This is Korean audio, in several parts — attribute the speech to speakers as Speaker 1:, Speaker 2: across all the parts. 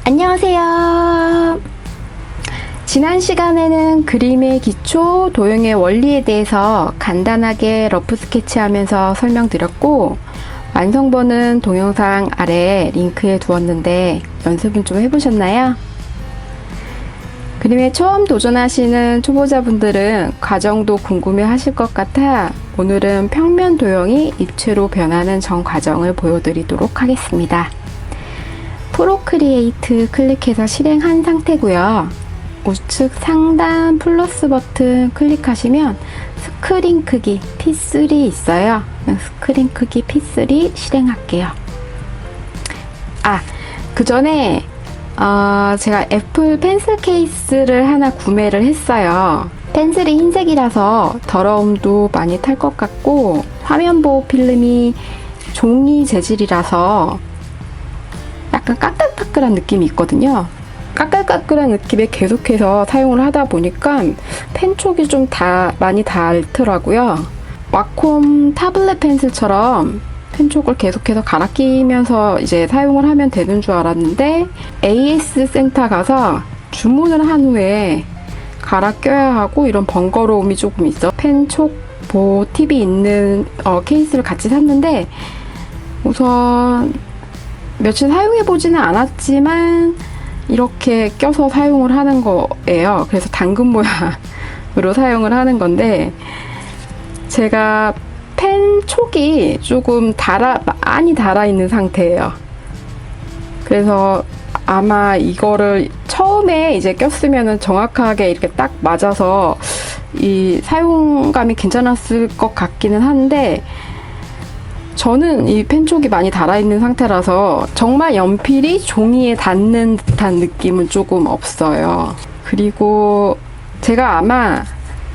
Speaker 1: 안녕하세요. 지난 시간에는 그림의 기초, 도형의 원리에 대해서 간단하게 러프 스케치하면서 설명드렸고, 완성본은 동영상 아래 링크에 두었는데 연습은 좀 해보셨나요? 그림에 처음 도전하시는 초보자분들은 과정도 궁금해 하실 것 같아 오늘은 평면 도형이 입체로 변하는 전 과정을 보여드리도록 하겠습니다. 프로크리에이트 클릭해서 실행한 상태고요. 우측 상단 플러스 버튼 클릭하시면 스크린 크기 P3 있어요. 스크린 크기 P3 실행할게요. 그 전에 제가 애플 펜슬 케이스를 하나 구매를 했어요. 펜슬이 흰색이라서 더러움도 많이 탈 것 같고 화면 보호 필름이 종이 재질이라서 약간 까끌까끌한 느낌이 있거든요. 까끌까끌한 느낌에 계속해서 사용을 하다 보니까 펜촉이 좀 많이 닳더라고요. 와콤 타블렛 펜슬처럼 펜촉을 계속해서 갈아 끼면서 이제 사용을 하면 되는 줄 알았는데 AS 센터 가서 주문을 한 후에 갈아 껴야 하고 이런 번거로움이 조금 있어. 펜촉 보호 팁이 있는 케이스를 같이 샀는데 우선 며칠 사용해보지는 않았지만 이렇게 껴서 사용을 하는 거예요. 그래서 당근 모양으로 사용을 하는 건데 제가 펜촉이 조금 많이 달아있는 상태예요. 그래서 아마 이거를 처음에 이제 꼈으면은 정확하게 이렇게 딱 맞아서 이 사용감이 괜찮았을 것 같기는 한데 저는 이 펜촉이 많이 달아있는 상태라서 정말 연필이 종이에 닿는 듯한 느낌은 조금 없어요. 그리고 제가 아마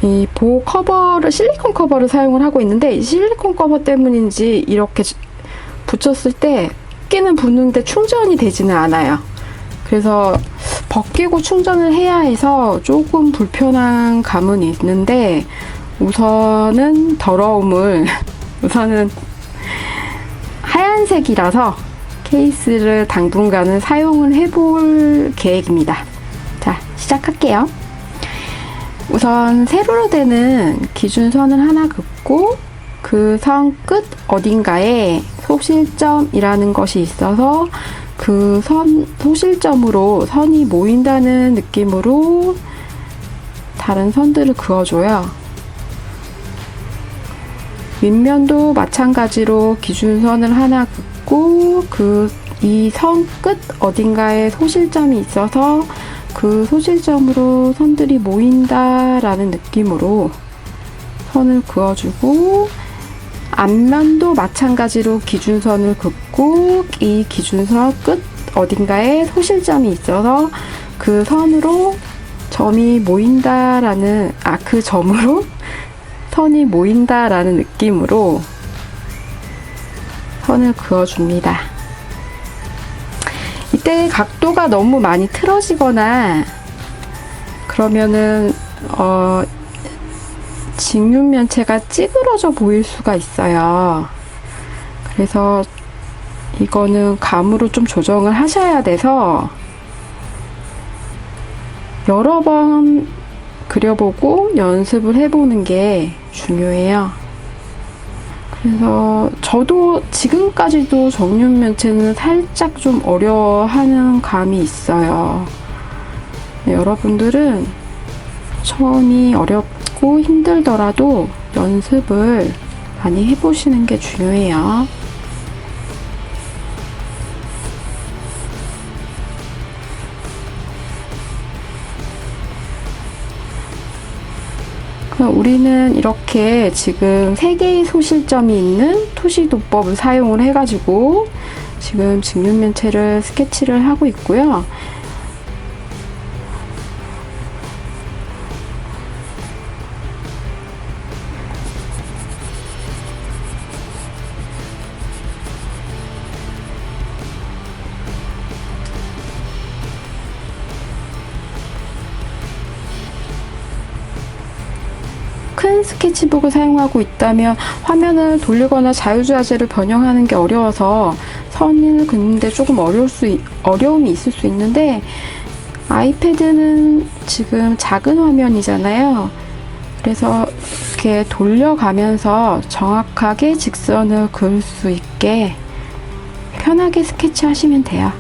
Speaker 1: 이 보호 커버를 실리콘 커버를 사용을 하고 있는데 이 실리콘 커버 때문인지 이렇게 붙였을 때 끼는 붙는데 충전이 되지는 않아요. 그래서 벗기고 충전을 해야 해서 조금 불편한 감은 있는데 우선은 하얀색이라서 케이스를 당분간은 사용을 해볼 계획입니다. 자, 시작할게요. 우선 세로로 되는 기준선을 하나 긋고 그 선 끝 어딘가에 소실점이라는 것이 있어서 그 소실점으로 선이 모인다는 느낌으로 다른 선들을 그어줘요. 윗면도 마찬가지로 기준선을 하나 긋고 이 선 끝 어딘가에 소실점이 있어서 그 소실점으로 선들이 모인다라는 느낌으로 선을 그어주고 앞면도 마찬가지로 기준선을 긋고 이 기준선 끝 어딘가에 소실점이 있어서 그 선으로 점이 모인다라는 그 점으로 선이 모인다라는 느낌으로 선을 그어줍니다. 이때 각도가 너무 많이 틀어지거나 그러면은 직육면체가 찌그러져 보일 수가 있어요. 그래서 이거는 감으로 좀 조정을 하셔야 돼서 여러 번 그려보고 연습을 해보는 게 중요해요. 그래서 저도 지금까지도 정육면체는 살짝 좀 어려워하는 감이 있어요. 여러분들은 처음이 어렵고 힘들더라도 연습을 많이 해보시는 게 중요해요. 우리는 이렇게 지금 3개의 소실점이 있는 토시도법을 사용을 해가지고 지금 직육면체를 스케치를 하고 있고요. 큰 스케치북을 사용하고 있다면 화면을 돌리거나 자유자재를 변형하는 게 어려워서 선을 긋는데 조금 어려움이 있을 수 있는데, 아이패드는 지금 작은 화면이잖아요. 그래서 이렇게 돌려가면서 정확하게 직선을 그을 수 있게 편하게 스케치 하시면 돼요.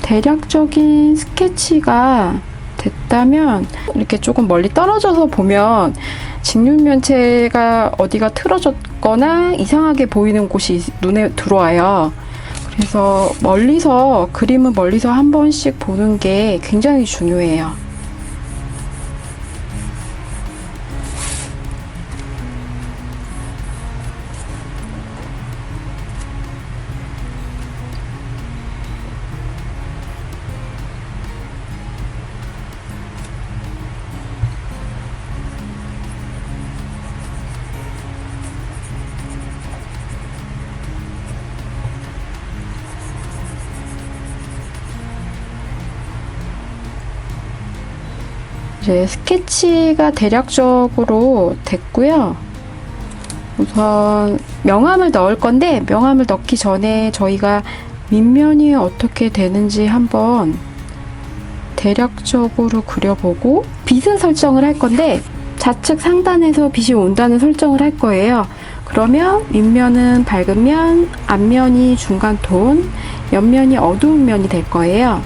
Speaker 1: 대략적인 스케치가 됐다면 이렇게 조금 멀리 떨어져서 보면 직육면체가 어디가 틀어졌거나 이상하게 보이는 곳이 눈에 들어와요. 그래서 그림은 멀리서 한 번씩 보는 게 굉장히 중요해요. 이제 스케치가 대략적으로 됐고요. 우선 명암을 넣을 건데, 명암을 넣기 전에 저희가 밑면이 어떻게 되는지 한번 대략적으로 그려보고, 빛은 설정을 할 건데 좌측 상단에서 빛이 온다는 설정을 할 거예요. 그러면 윗면은 밝은 면, 앞면이 중간 톤, 옆면이 어두운 면이 될 거예요.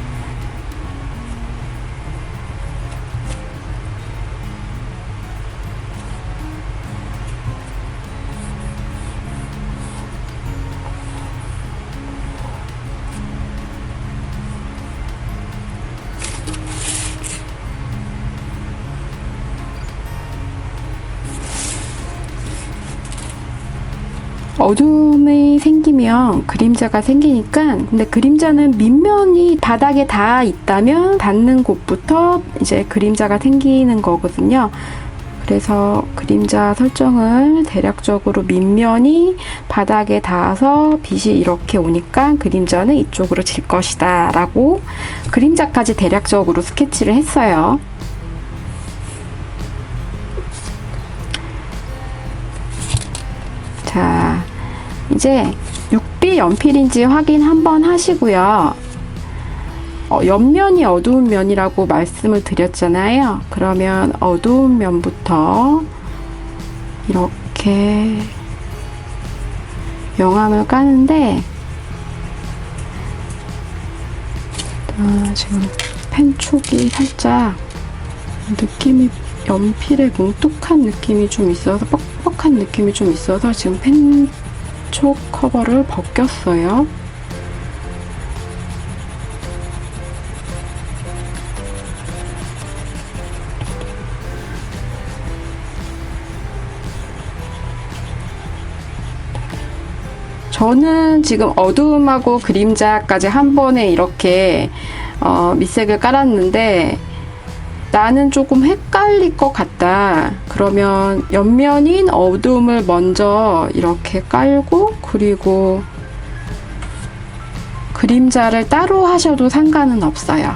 Speaker 1: 어둠이 생기면 그림자가 생기니까, 근데 그림자는 밑면이 바닥에 닿아 있다면 닿는 곳부터 이제 그림자가 생기는 거거든요. 그래서 그림자 설정을 대략적으로 밑면이 바닥에 닿아서 빛이 이렇게 오니까 그림자는 이쪽으로 질 것이다 라고 그림자까지 대략적으로 스케치를 했어요. 자, 이제 6B 연필인지 확인 한번 하시고요. 옆면이 어두운 면이라고 말씀을 드렸잖아요. 그러면 어두운 면부터 이렇게 명암을 까는데, 지금 펜촉이 살짝 느낌이, 연필의 뭉툭한 느낌이 좀 있어서, 뻑뻑한 느낌이 좀 있어서 지금 펜촉 커버를 벗겼어요. 저는 지금 어두움하고 그림자까지 한 번에 이렇게 밑색을 깔았는데, 나는 조금 헷갈릴 것 같다. 그러면 옆면인 어두움을 먼저 이렇게 깔고, 그리고 그림자를 따로 하셔도 상관은 없어요.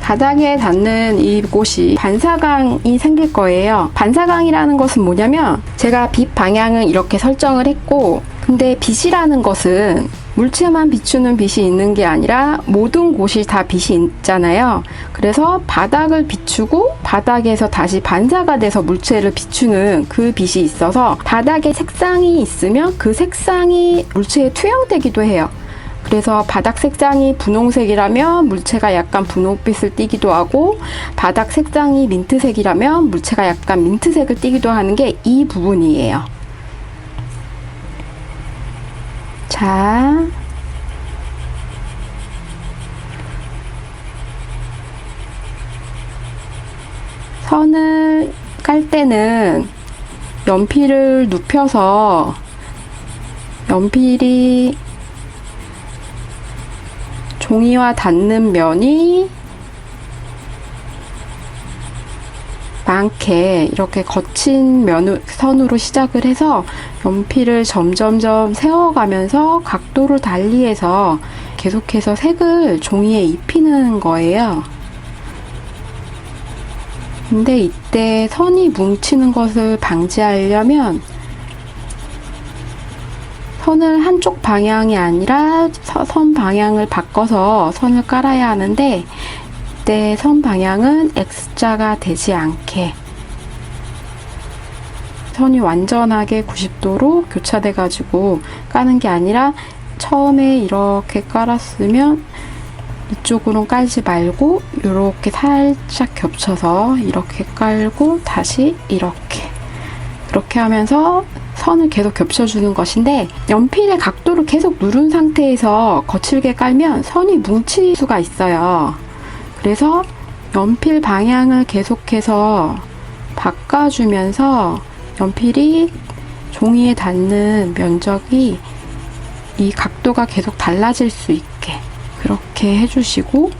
Speaker 1: 바닥에 닿는 이곳이 반사광이 생길 거예요. 반사광이라는 것은 뭐냐면, 제가 빛 방향을 이렇게 설정을 했고, 근데 빛이라는 것은 물체만 비추는 빛이 있는 게 아니라 모든 곳이 다 빛이 있잖아요. 그래서 바닥을 비추고 바닥에서 다시 반사가 돼서 물체를 비추는 그 빛이 있어서, 바닥에 색상이 있으면 그 색상이 물체에 투영되기도 해요. 그래서 바닥 색상이 분홍색이라면 물체가 약간 분홍빛을 띠기도 하고, 바닥 색상이 민트색이라면 물체가 약간 민트색을 띠기도 하는 게 이 부분이에요. 자, 선을 깔 때는 연필을 눕혀서 연필이 종이와 닿는 면이 많게 이렇게 거친 선으로 시작을 해서 연필을 점점점 세워가면서 각도를 달리해서 계속해서 색을 종이에 입히는 거예요. 근데 이때 선이 뭉치는 것을 방지하려면 선을 한쪽 방향이 아니라 선 방향을 바꿔서 선을 깔아야 하는데, 이때 선 방향은 X자가 되지 않게 선이 완전하게 90도로 교차돼 가지고 까는 게 아니라, 처음에 이렇게 깔았으면 이쪽으로 깔지 말고 이렇게 살짝 겹쳐서 이렇게 깔고 다시 이렇게 하면서 선을 계속 겹쳐주는 것인데, 연필의 각도를 계속 누른 상태에서 거칠게 깔면 선이 뭉칠 수가 있어요. 그래서 연필 방향을 계속해서 바꿔주면서 연필이 종이에 닿는 면적이 이 각도가 계속 달라질 수 있게 그렇게 해주시고,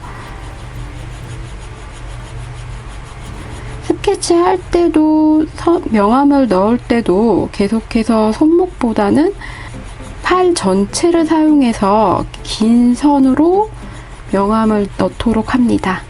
Speaker 1: 스케치 할 때도 명암을 넣을 때도 계속해서 손목보다는 팔 전체를 사용해서 긴 선으로 명암을 넣도록 합니다.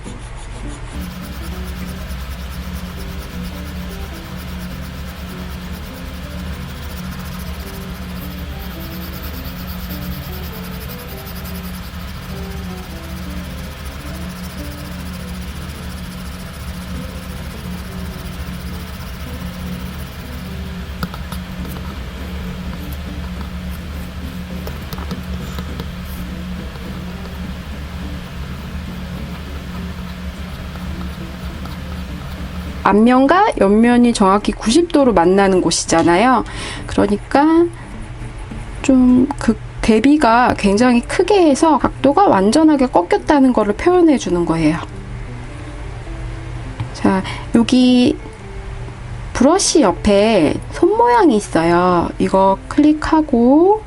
Speaker 1: 앞면과 옆면이 정확히 90도로 만나는 곳이잖아요. 그러니까 좀 그 대비가 굉장히 크게 해서 각도가 완전하게 꺾였다는 것을 표현해 주는 거예요. 자, 여기 브러쉬 옆에 손 모양이 있어요. 이거 클릭하고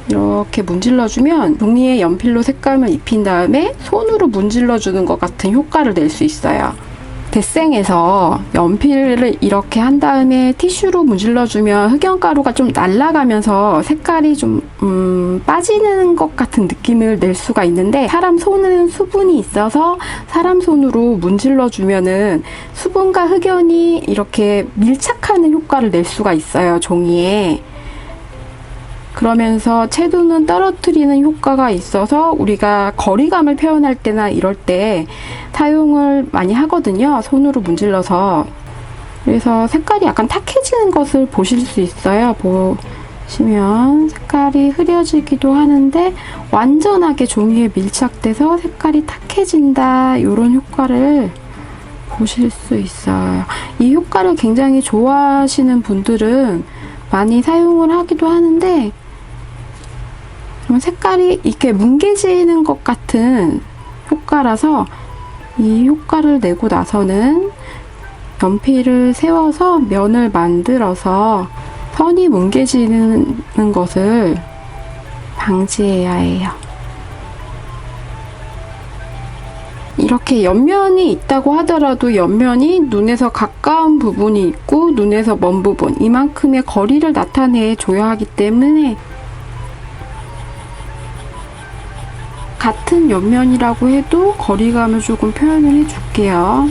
Speaker 1: 이렇게 문질러주면 종이에 연필로 색감을 입힌 다음에 손으로 문질러주는 것 같은 효과를 낼 수 있어요. 데생에서 연필을 이렇게 한 다음에 티슈로 문질러주면 흑연가루가 좀 날아가면서 색깔이 좀 빠지는 것 같은 느낌을 낼 수가 있는데, 사람 손은 수분이 있어서 사람 손으로 문질러주면은 수분과 흑연이 이렇게 밀착하는 효과를 낼 수가 있어요, 종이에. 그러면서 채도는 떨어뜨리는 효과가 있어서 우리가 거리감을 표현할 때나 이럴 때 사용을 많이 하거든요. 손으로 문질러서. 그래서 색깔이 약간 탁해지는 것을 보실 수 있어요. 보시면 색깔이 흐려지기도 하는데 완전하게 종이에 밀착돼서 색깔이 탁해진다, 이런 효과를 보실 수 있어요. 이 효과를 굉장히 좋아하시는 분들은 많이 사용을 하기도 하는데, 색깔이 이렇게 뭉개지는 것 같은 효과라서 이 효과를 내고 나서는 연필을 세워서 면을 만들어서 선이 뭉개지는 것을 방지해야 해요. 이렇게 옆면이 있다고 하더라도 옆면이 눈에서 가까운 부분이 있고 눈에서 먼 부분, 이만큼의 거리를 나타내 줘야 하기 때문에 같은 옆면이라고 해도 거리감을 조금 표현을 해줄게요.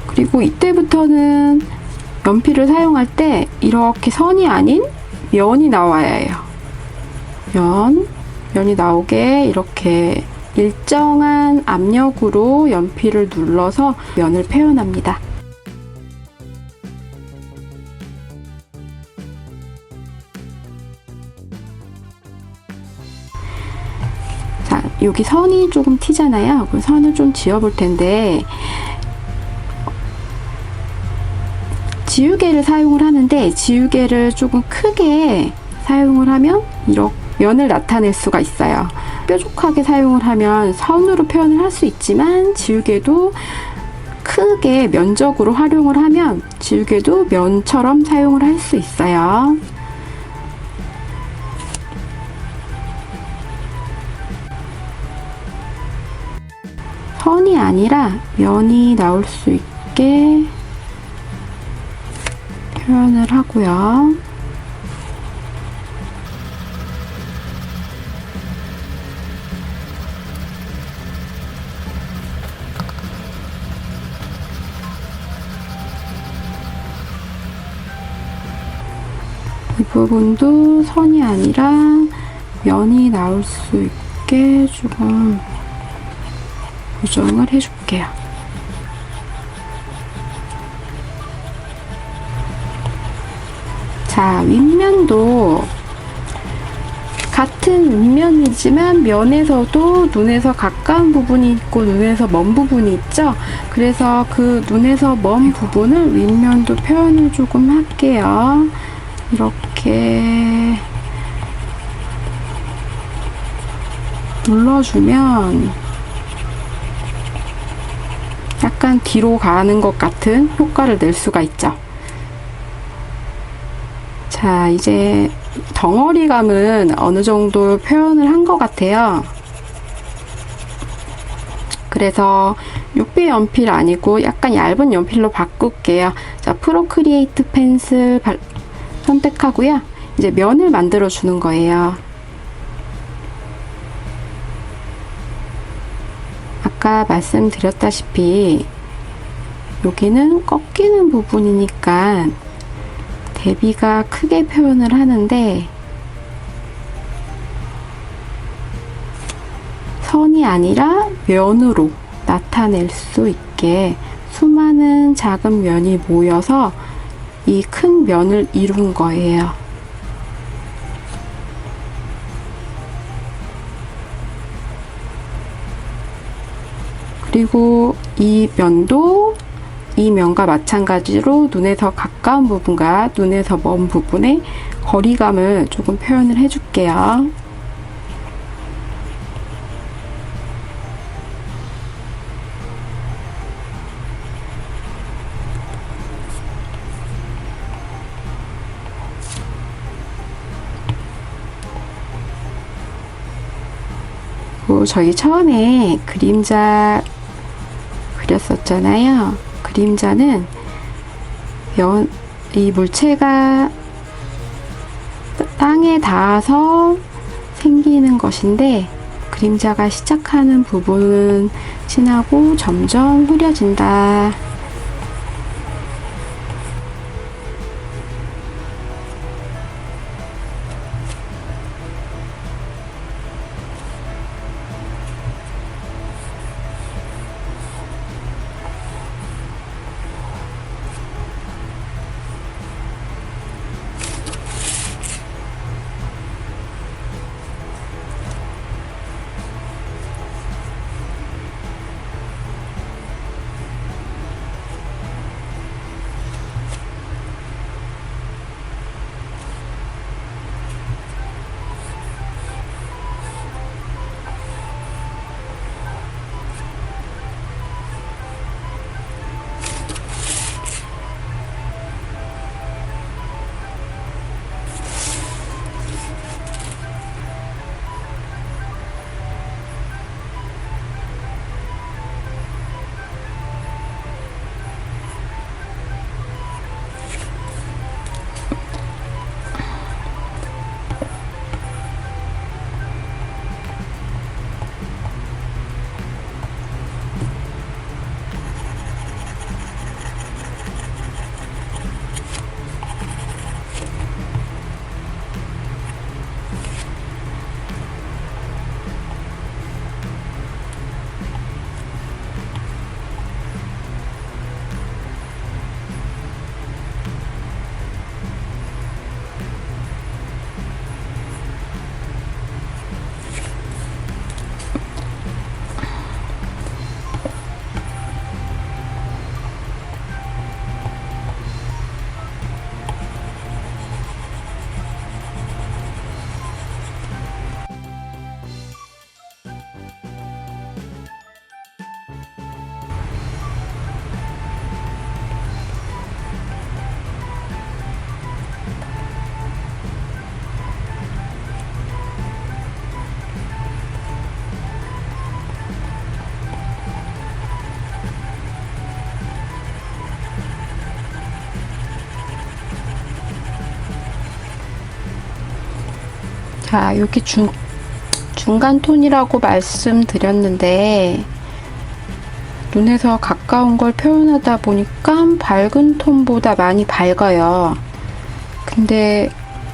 Speaker 1: 그리고 이때부터는 연필을 사용할 때 이렇게 선이 아닌 면이 나와야 해요. 면이 나오게 이렇게 일정한 압력으로 연필을 눌러서 면을 표현합니다. 자, 여기 선이 조금 튀잖아요. 그 선을 좀 지워볼 텐데, 지우개를 사용을 하는데, 지우개를 조금 크게 사용을 하면 이렇게 면을 나타낼 수가 있어요. 뾰족하게 사용을 하면 선으로 표현을 할 수 있지만, 지우개도 크게 면적으로 활용을 하면 지우개도 면처럼 사용을 할 수 있어요. 선이 아니라 면이 나올 수 있게 표현을 하고요. 이 부분도 선이 아니라 면이 나올 수 있게 조금 고정을 해줄게요. 자, 윗면도 같은 윗면이지만 면에서도 눈에서 가까운 부분이 있고 눈에서 먼 부분이 있죠. 그래서 그 눈에서 먼 부분을 윗면도 표현을 조금 할게요. 이렇게 눌러주면 약간 뒤로 가는 것 같은 효과를 낼 수가 있죠. 자, 이제 덩어리감은 어느 정도 표현을 한 것 같아요. 그래서 6B 연필 아니고 약간 얇은 연필로 바꿀게요. 자, 프로크리에이트 펜슬 선택하고요. 이제 면을 만들어 주는 거예요. 아까 말씀드렸다시피 여기는 꺾이는 부분이니까 대비가 크게 표현을 하는데 선이 아니라 면으로 나타낼 수 있게 수많은 작은 면이 모여서 이 큰 면을 이룬 거예요. 그리고 이 면도 이 면과 마찬가지로 눈에서 가까운 부분과 눈에서 먼 부분의 거리감을 조금 표현을 해줄게요. 저희 처음에 그림자 그렸었잖아요. 그림자는 이 물체가 땅에 닿아서 생기는 것인데 그림자가 시작하는 부분은 진하고 점점 흐려진다. 자, 여기 중간 톤이라고 말씀드렸는데 눈에서 가까운 걸 표현하다 보니까 밝은 톤보다 많이 밝아요. 근데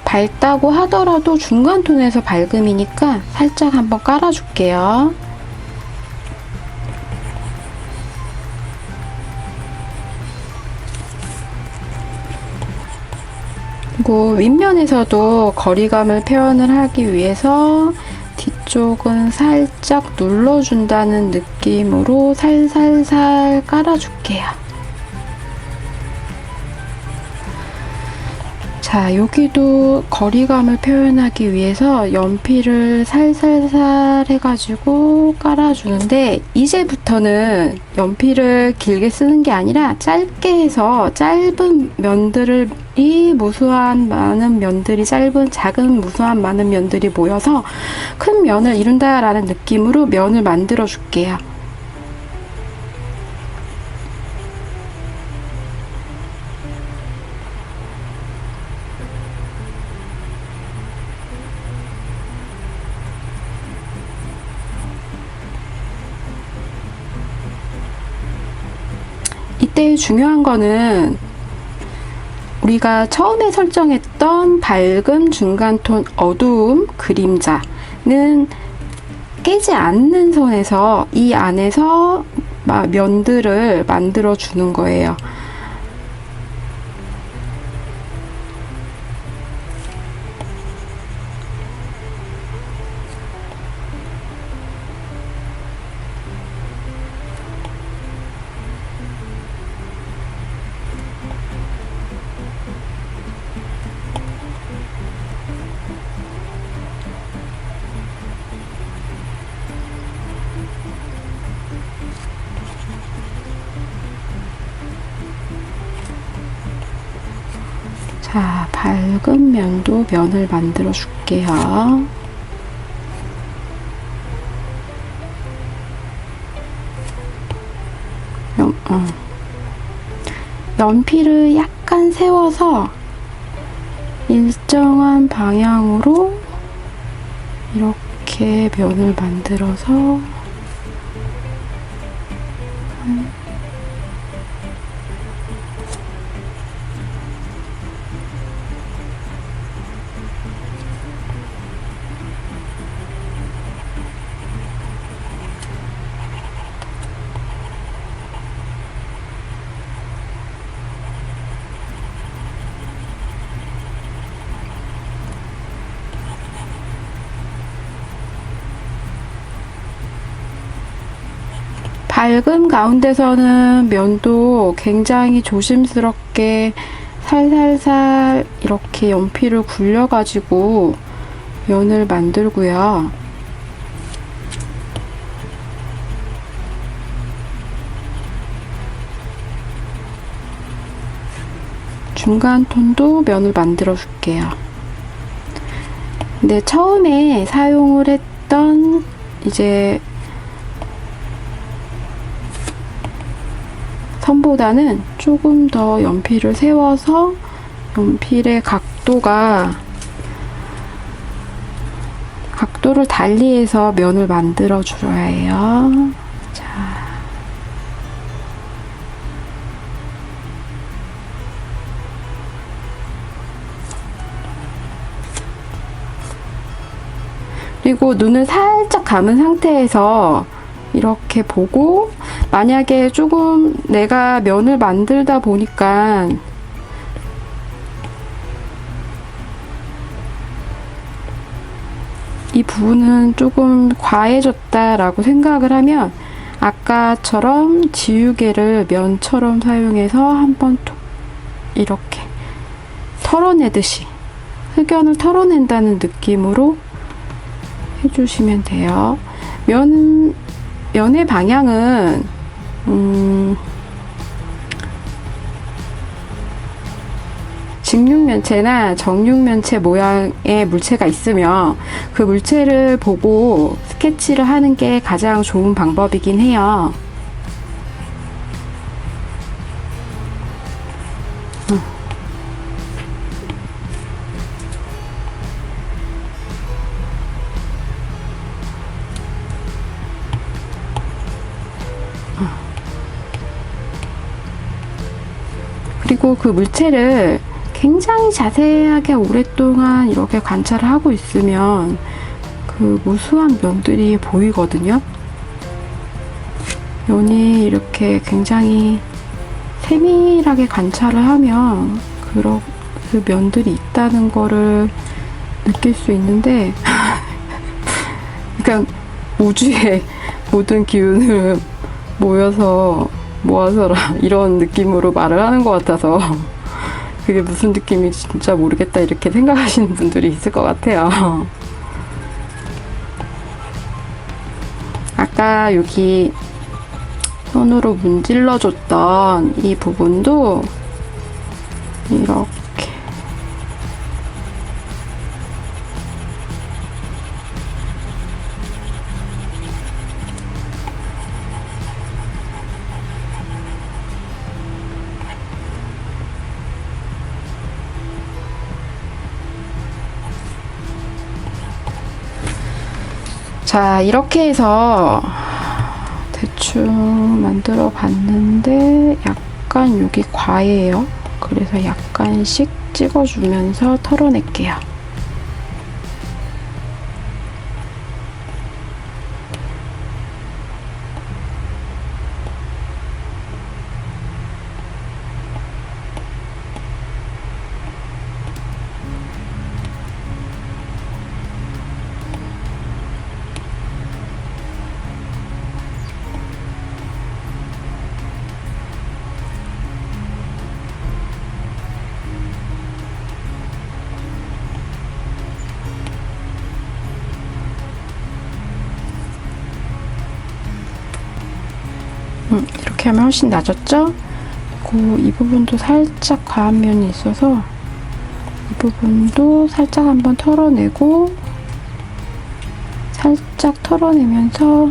Speaker 1: 밝다고 하더라도 중간 톤에서 밝음이니까 살짝 한번 깔아줄게요. 그리고 윗면에서도 거리감을 표현을 하기 위해서 뒤쪽은 살짝 눌러준다는 느낌으로 살살살 깔아줄게요. 자, 여기도 거리감을 표현하기 위해서 연필을 살살살 해가지고 깔아주는데 이제부터는 연필을 길게 쓰는 게 아니라 짧게 해서 짧은 면들을 무수한 많은 면들이 작은 무수한 많은 면들이 모여서 큰 면을 이룬다라는 느낌으로 면을 만들어 줄게요. 이때 중요한 거는 우리가 처음에 설정했던 밝음, 중간톤, 어두움, 그림자는 깨지 않는 선에서 이 안에서 면들을 만들어 주는 거예요. 자, 밝은 면도 면을 만들어 줄게요. 연필을 약간 세워서 일정한 방향으로 이렇게 면을 만들어서 밝음 가운데서는 면도 굉장히 조심스럽게 살살살 이렇게 연필을 굴려가지고 면을 만들고요. 중간 톤도 면을 만들어 줄게요. 근데 처음에 사용을 했던 이제 선보다는 조금 더 연필을 세워서 연필의 각도를 달리해서 면을 만들어 줘야 해요. 자. 그리고 눈을 살짝 감은 상태에서 이렇게 보고 만약에 조금 내가 면을 만들다 보니까 이 부분은 조금 과해졌다라고 생각을 하면 아까처럼 지우개를 면처럼 사용해서 한번 톡 이렇게 털어내듯이 흑연을 털어낸다는 느낌으로 해주시면 돼요. 면의 방향은 직육면체나 정육면체 모양의 물체가 있으면 그 물체를 보고 스케치를 하는 게 가장 좋은 방법이긴 해요. 그리고 그 물체를 굉장히 자세하게 오랫동안 이렇게 관찰을 하고 있으면 그 무수한 면들이 보이거든요. 면이 이렇게 굉장히 세밀하게 관찰을 하면 그 면들이 있다는 거를 느낄 수 있는데 그냥 우주의 모든 기운을 모아서라 이런 느낌으로 말을 하는 것 같아서 그게 무슨 느낌인지 진짜 모르겠다 이렇게 생각하시는 분들이 있을 것 같아요. 아까 여기 손으로 문질러 줬던 이 부분도 이렇게 자, 이렇게 해서 대충 만들어 봤는데 약간 여기 과해요. 그래서 약간씩 찍어주면서 털어낼게요. 이렇게 하면 훨씬 나아졌죠? 이 부분도 살짝 과한 면이 있어서 이 부분도 살짝 한번 털어내고 살짝 털어내면서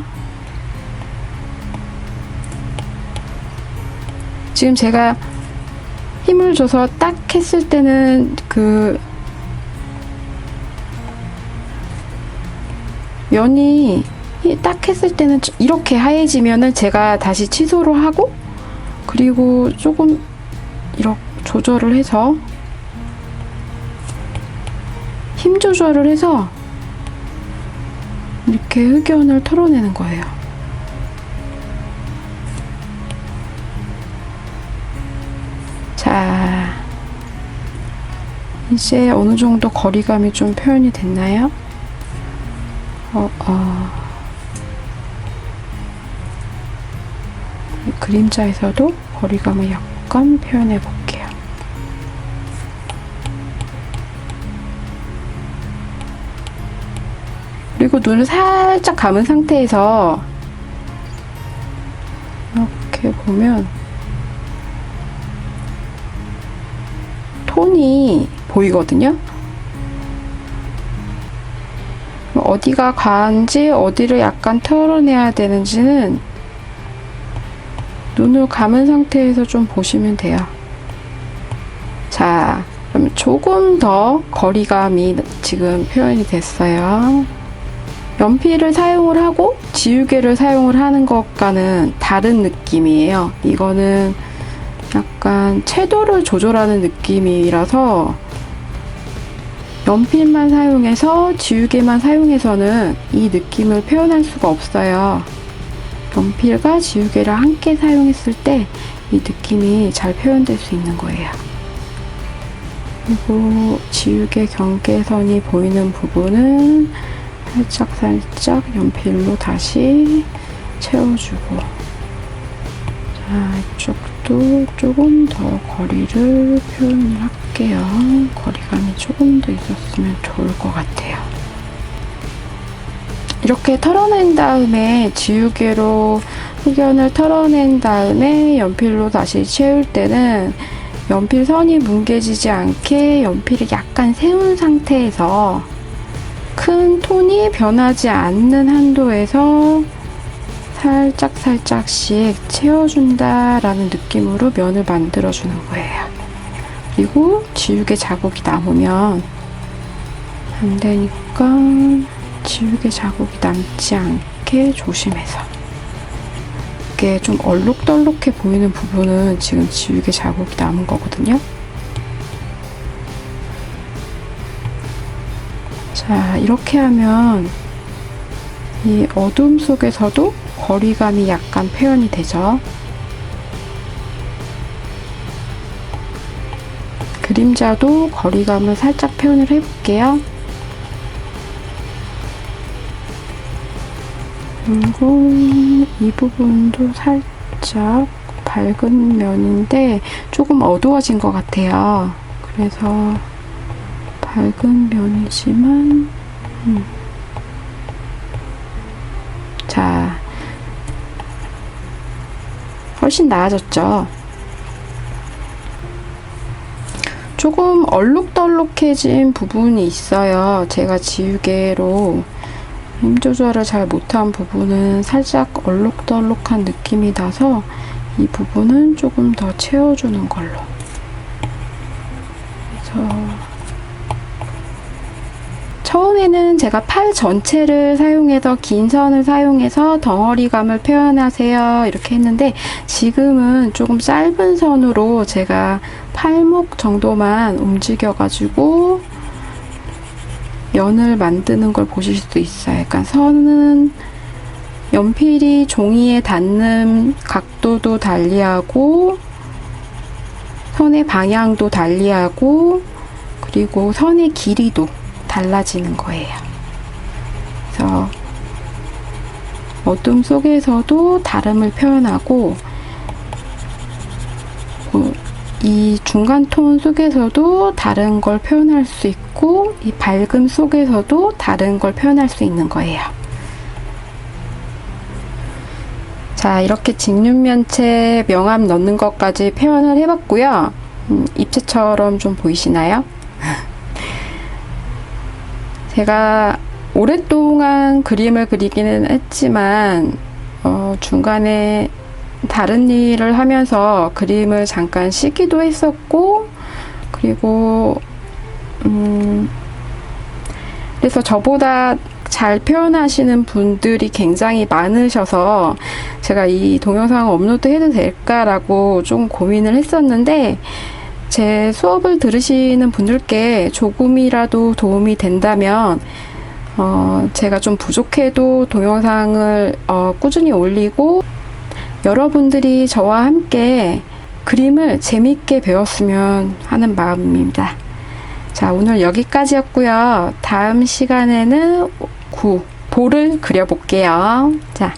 Speaker 1: 지금 제가 힘을 줘서 딱 했을 때는 그 면이 딱 했을 때는 이렇게 하얘지면은 제가 다시 취소를 하고 그리고 조금 이렇게 조절을 해서 힘 조절을 해서 이렇게 흑연을 털어내는 거예요. 자, 이제 어느 정도 거리감이 좀 표현이 됐나요? 그림자에서도 거리감을 약간 표현해 볼게요. 그리고 눈을 살짝 감은 상태에서 이렇게 보면 톤이 보이거든요. 어디가 과한지 어디를 약간 털어내야 되는지는 눈을 감은 상태에서 좀 보시면 돼요. 자, 그럼 조금 더 거리감이 지금 표현이 됐어요. 연필을 사용을 하고 지우개를 사용을 하는 것과는 다른 느낌이에요. 이거는 약간 채도를 조절하는 느낌이라서 연필만 사용해서 지우개만 사용해서는 이 느낌을 표현할 수가 없어요. 연필과 지우개를 함께 사용했을 때 이 느낌이 잘 표현될 수 있는 거예요. 그리고 지우개 경계선이 보이는 부분은 살짝 연필로 다시 채워주고, 자, 이쪽도 조금 더 거리를 표현을 할게요. 거리감이 조금 더 있었으면 좋을 것 같아요. 이렇게 털어낸 다음에 지우개로 흑연을 털어낸 다음에 연필로 다시 채울 때는 연필 선이 뭉개지지 않게 연필을 약간 세운 상태에서 큰 톤이 변하지 않는 한도에서 살짝씩 채워준다라는 느낌으로 면을 만들어주는 거예요. 그리고 지우개 자국이 남으면 안 되니까 지우개 자국이 남지 않게 조심해서 이렇게 좀 얼룩덜룩해 보이는 부분은 지금 지우개 자국이 남은 거거든요. 자, 이렇게 하면 이 어둠 속에서도 거리감이 약간 표현이 되죠. 그림자도 거리감을 살짝 표현을 해볼게요. 그리고 이 부분도 살짝 밝은 면인데 조금 어두워진 것 같아요. 그래서 밝은 면이지만 자, 훨씬 나아졌죠. 조금 얼룩덜룩해진 부분이 있어요. 제가 지우개로 힘 조절을 잘 못한 부분은 살짝 얼룩덜룩한 느낌이 나서 이 부분은 조금 더 채워주는 걸로. 그래서 처음에는 제가 팔 전체를 사용해서 긴 선을 사용해서 덩어리감을 표현하세요 이렇게 했는데 지금은 조금 짧은 선으로 제가 팔목 정도만 움직여 가지고 연을 만드는 걸 보실 수도 있어요. 약간 선은 연필이 종이에 닿는 각도도 달리하고 선의 방향도 달리하고 그리고 선의 길이도 달라지는 거예요. 그래서 어둠 속에서도 다름을 표현하고 이 중간 톤 속에서도 다른 걸 표현할 수 있고 이 밝음 속에서도 다른 걸 표현할 수 있는 거예요. 자, 이렇게 직육면체 명암 넣는 것까지 표현을 해봤고요. 입체처럼 좀 보이시나요? 제가 오랫동안 그림을 그리기는 했지만 중간에 다른 일을 하면서 그림을 잠깐 쉬기도 했었고 그리고 그래서 저보다 잘 표현하시는 분들이 굉장히 많으셔서 제가 이 동영상을 업로드 해도 될까라고 좀 고민을 했었는데 제 수업을 들으시는 분들께 조금이라도 도움이 된다면 제가 좀 부족해도 동영상을 꾸준히 올리고 여러분들이 저와 함께 그림을 재밌게 배웠으면 하는 마음입니다. 자, 오늘 여기까지였고요. 다음 시간에는 볼을 그려볼게요. 자,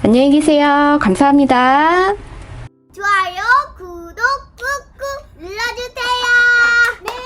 Speaker 1: 안녕히 계세요. 감사합니다.
Speaker 2: 좋아요.